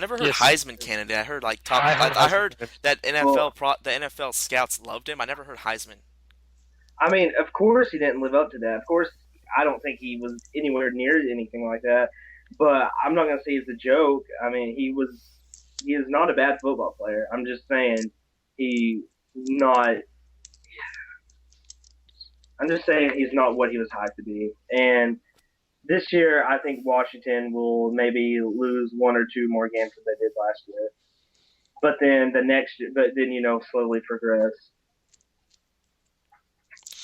never heard Yes. Heisman candidate. I heard like top. I heard I heard Heisman. that Well, the NFL scouts loved him. I never heard Heisman. I mean, of course he didn't live up to that. Of course, I don't think he was anywhere near anything like that. But I'm not gonna say he's a joke. I mean, he is not a bad football player. I'm just saying he not. I'm just saying he's not what he was hyped to be. And this year, I think Washington will maybe lose one or two more games than they did last year. But then slowly progress.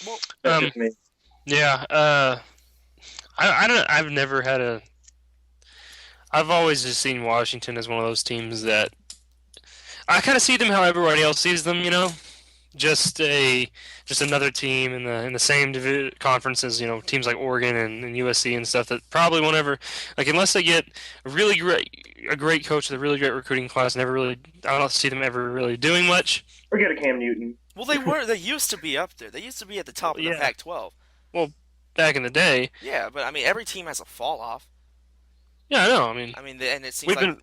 Well, That's Um, just me. yeah. I don't. I've never had a. I've always just seen Washington as one of those teams that I kind of see them how everybody else sees them. Just just another team in the same conference as teams like Oregon and USC and stuff that probably won't ever like unless they get a great coach with a really great recruiting class. Never really. I don't see them ever really doing much. Forget a Cam Newton. well, they were. They used to be up there. They used to be at the top of the Yeah. Pac-12. Well, back in the day. Yeah, but I mean, every team has a fall off. Yeah, I know. I mean, I mean, and it seems we've like been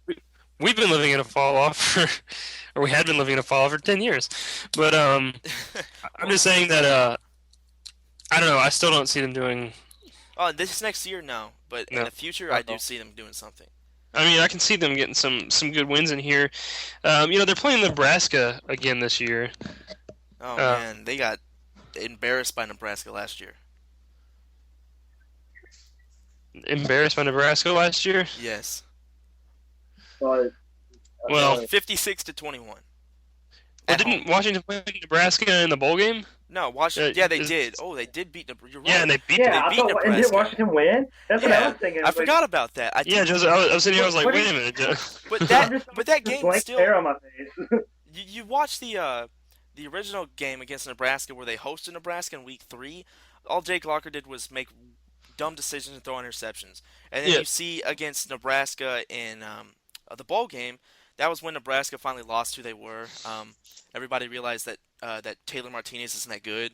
we've been living in a fall off for, or we had been living in a fall off for 10 years. But I'm well, just saying that I don't know. I still don't see them doing. oh, this next year, no, but in No, the future, I not at do all. see them doing something. I mean, I can see them getting some good wins in here. They're playing Nebraska again this year. Oh Uh, man, they got embarrassed by Nebraska last year. Embarrassed by Nebraska last year. Yes, But Well, 56-21 well, at home. didn't Washington play Nebraska in the bowl game? No, Washington. Yeah, they Is did. Oh, they did beat Nebraska. You're Yeah, right. and they beat They yeah, I beat thought, and did Nebraska. Washington win? That's what I Yeah, was thinking. I Like, forgot about that. I Yeah, did, Joseph. I was sitting here. I was like, what wait is, a minute. but I'm that just but that a game blank still. stare on my face. You watch the original game against Nebraska where they hosted Nebraska in week 3. All Jake Locker did was make dumb decisions and throw interceptions. And then Yeah, you see against Nebraska in the bowl game, that was when Nebraska finally lost who they were. Everybody realized that Taylor Martinez isn't that good,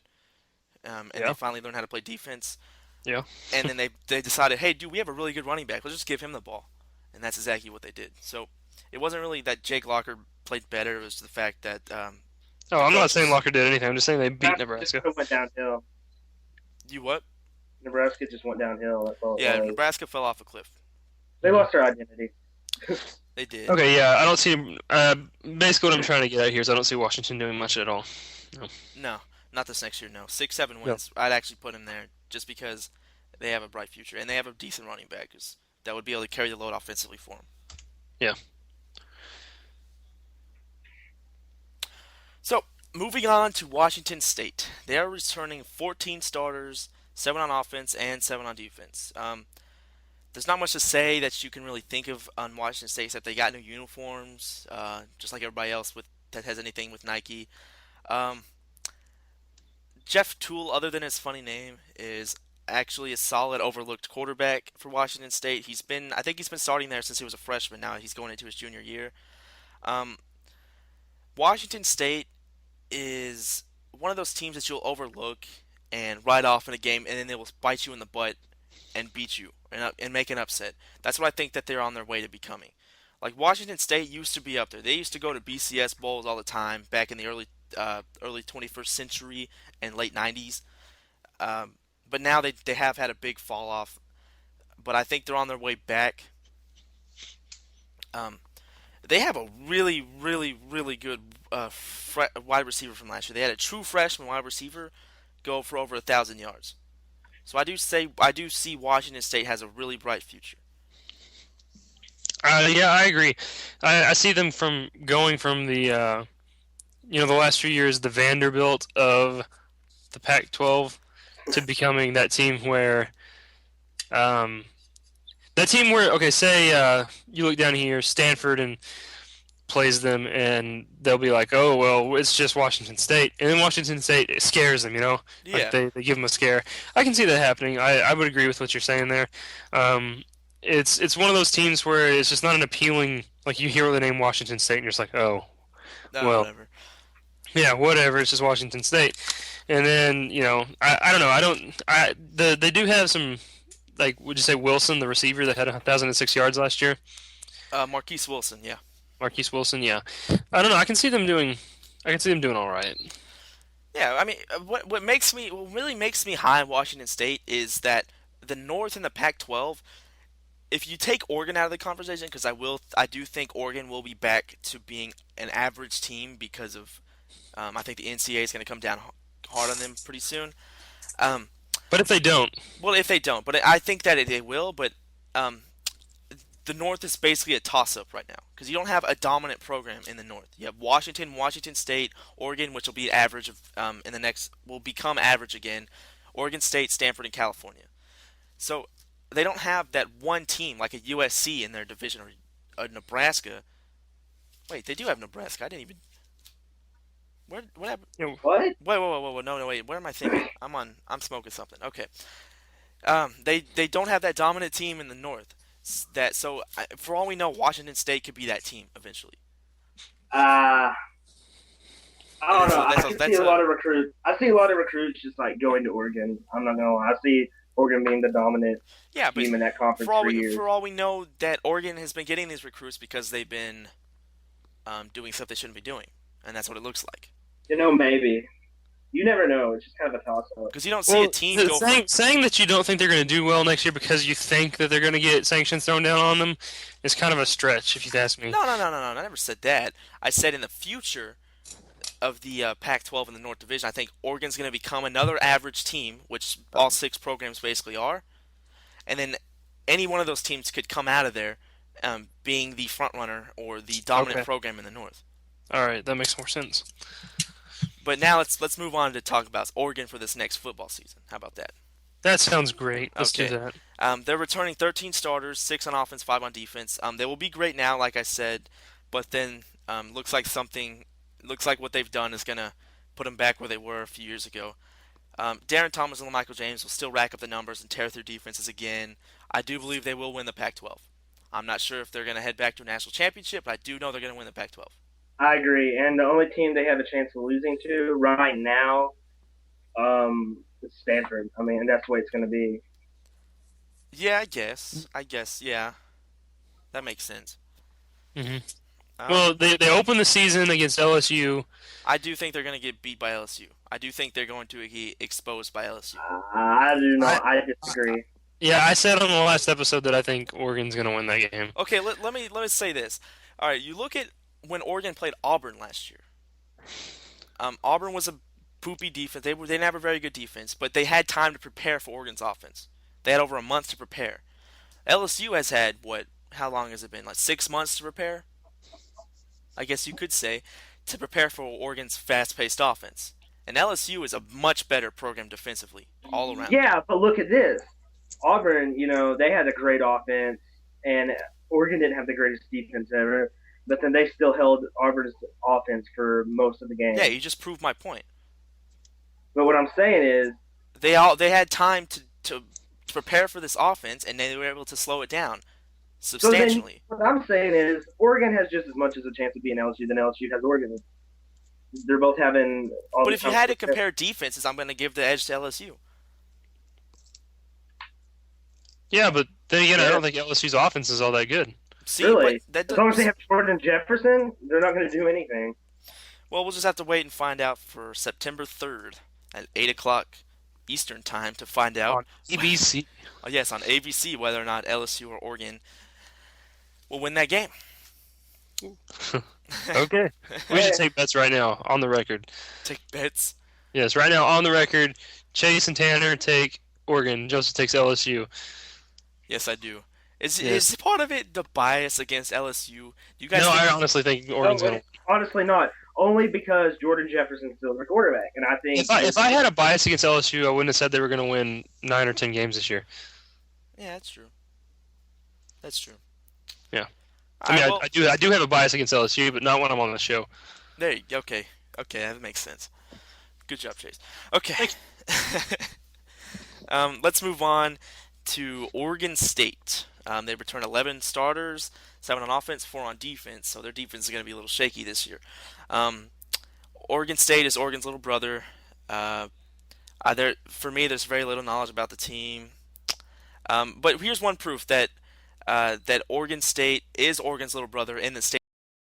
and they yeah, finally learned how to play defense. yeah. And then they decided, hey, dude, we have a really good running back. Let's just give him the ball. And that's exactly what they did. So it wasn't really that Jake Locker played better. It was the fact that Oh, the I'm not saying coaches. Locker did anything. I'm just saying they beat Nebraska just Nebraska. went downhill. You what? Nebraska just went downhill. That's all it Yeah, was. Nebraska fell off a cliff. They lost their identity. They did. Okay, yeah, I don't see. Basically, what I'm trying to get at here is I don't see Washington doing much at all. No. No, not this next year. No, 6, 7 No. wins. I'd actually put him there just because they have a bright future and they have a decent running back that would be able to carry the load offensively for them. Yeah. So moving on to Washington State, they are returning 14 starters, 7 on offense and 7 on defense. There's not much to say that you can really think of on Washington State except they got new uniforms, just like everybody else that has anything with Nike. Um, Jeff Toole, other than his funny name, is actually a solid overlooked quarterback for Washington State. I think he's been starting there since he was a freshman. Now he's going into his junior year. Um, Washington State is one of those teams that you'll overlook and write off in a game, and then they will bite you in the butt and beat you and make an upset. That's what I think that they're on their way to becoming. Like Washington State used to be up there. They used to go to BCS bowls all the time back in the early 21st century and late 90s. But now they have had a big fall off. But I think they're on their way back. Um, they have a really, really, really good wide receiver from last year. They had a true freshman wide receiver go for over 1,000 yards. So I do see Washington State has a really bright future. Yeah, I agree. I see them from going from the last few years, the Vanderbilt of the Pac-12 to becoming um, that team where, okay, say you look down here, Stanford and plays them, and they'll be like, oh, well, it's just Washington State. And then Washington State scares them. Like Yeah, they give them a scare. I can see that happening. I would agree with what you're saying there. It's one of those teams where it's just not an appealing, like you hear the name Washington State, and you're just like, oh, no, well, whatever. yeah, whatever. It's just Washington State. And then, I don't know. They do have some, like, would you say Wilson, the receiver that had 1,006 yards last year? Marquise Wilson, yeah. Marquise Wilson, yeah. I don't know. I can see them doing all right. Yeah, I mean, what really makes me high on Washington State is that the North and the Pac-12. If you take Oregon out of the conversation, because I do think Oregon will be back to being an average team because of, I think the NCAA is going to come down hard on them pretty soon. Um, But if they don't, well, if they don't, but I think that they will. But um, the North is basically a toss-up right now because you don't have a dominant program in the North. You have Washington, Washington State, Oregon, which will be average of in the next will become average again. Oregon State, Stanford, and California. So they don't have that one team like a USC in their division or a Nebraska. Wait, they do have Nebraska. I didn't even. What happened? you know, What? Wait, no, wait. What am I thinking? I'm smoking something. Okay. They don't have that dominant team in the North. For all we know, Washington State could be that team eventually. Uh, I And don't that's know. a, I that's a, can see that's a lot a of recruits. I see a lot of recruits just like going to Oregon. I'm not gonna lie. I see Oregon being the dominant yeah, but team in that conference for years. for all we know, that Oregon has been getting these recruits because they've been doing stuff they shouldn't be doing, and that's what it looks like. Maybe. You never know. It's just kind of a toss-up. Because you don't see a team go from saying that you don't think they're going to do well next year because you think that they're going to get sanctions thrown down on them is kind of a stretch, if you ask me. no. I never said that. I said in the future of the Pac-12 in the North Division, I think Oregon's going to become another average team, which all six programs basically are, and then any one of those teams could come out of there being the front runner or the dominant Okay. program in the North. All right, that makes more sense. But now let's move on to talk about Oregon for this next football season. How about that? That sounds great. Let's do Okay. that. They're returning 13 starters, 6 on offense, 5 on defense. They will be great now, like I said, but then looks like what they've done is gonna put them back where they were a few years ago. Darren Thomas and Michael James will still rack up the numbers and tear through defenses again. I do believe they will win the Pac-12. I'm not sure if they're gonna head back to a national championship, but I do know they're gonna win the Pac-12. I agree. And the only team they have a chance of losing to right now, is Stanford. I mean, and that's the way it's going to be. Yeah, I guess. Yeah, that makes sense. hmm Um, Well, they open the season against LSU. I do think they're gonna get beat by LSU. I do think they're going to get exposed by LSU. I do I, not. I disagree. yeah, I said on the last episode that I think Oregon's going to win that game. Okay, let me say this. All right, you look at when Oregon played Auburn last year. Auburn was a poopy defense. They didn't have a very good defense, but they had time to prepare for Oregon's offense. They had over a month to prepare. LSU has had what? How long has it been? Like 6 months to prepare? I guess you could say to prepare for Oregon's fast-paced offense. And LSU is a much better program defensively all around. Yeah, but look at this. Auburn, they had a great offense, and Oregon didn't have the greatest defense ever. But then they still held Auburn's offense for most of the game. Yeah, you just proved my point. But what I'm saying is, They had time to prepare for this offense, and they were able to slow it down so then substantially. what I'm saying is, Oregon has just as much as a chance of being LSU than LSU has Oregon. They're both having all But the if you time had to prepare. compare defenses, I'm going to give the edge to LSU. Yeah, but then again, I Yeah. don't think LSU's offense is all that good. See, Really? but As long as they have Jordan Jefferson, they're not going to do anything. well, we'll just have to wait and find out for September 3rd at 8 o'clock Eastern time to find out. On ABC. Oh, yes, on ABC whether or not LSU or Oregon will win that game. Okay. We should take bets right now on the record. Take bets. Yes, right now on the record, Chase and Tanner take Oregon. Joseph takes LSU. Yes, I do. Yes. Is part of it the bias against LSU? Do you guys No, think I honestly think Oregon's No, going to. honestly, not. Only because Jordan Jefferson's still their quarterback, and I think If I had a bias against LSU, I wouldn't have said they were going to win 9 or 10 games this year. Yeah, that's true. That's true. Yeah. All I mean, right, well, I do have a bias against LSU, but not when I'm on the show. there you go. Okay, that makes sense. Good job, Chase. Okay. Let's move on to Oregon State. They return 11 starters, 7 on offense, 4 on defense. So their defense is going to be a little shaky this year. Oregon State is Oregon's little brother. For me, there's very little knowledge about the team. But here's one proof that that Oregon State is Oregon's little brother in the state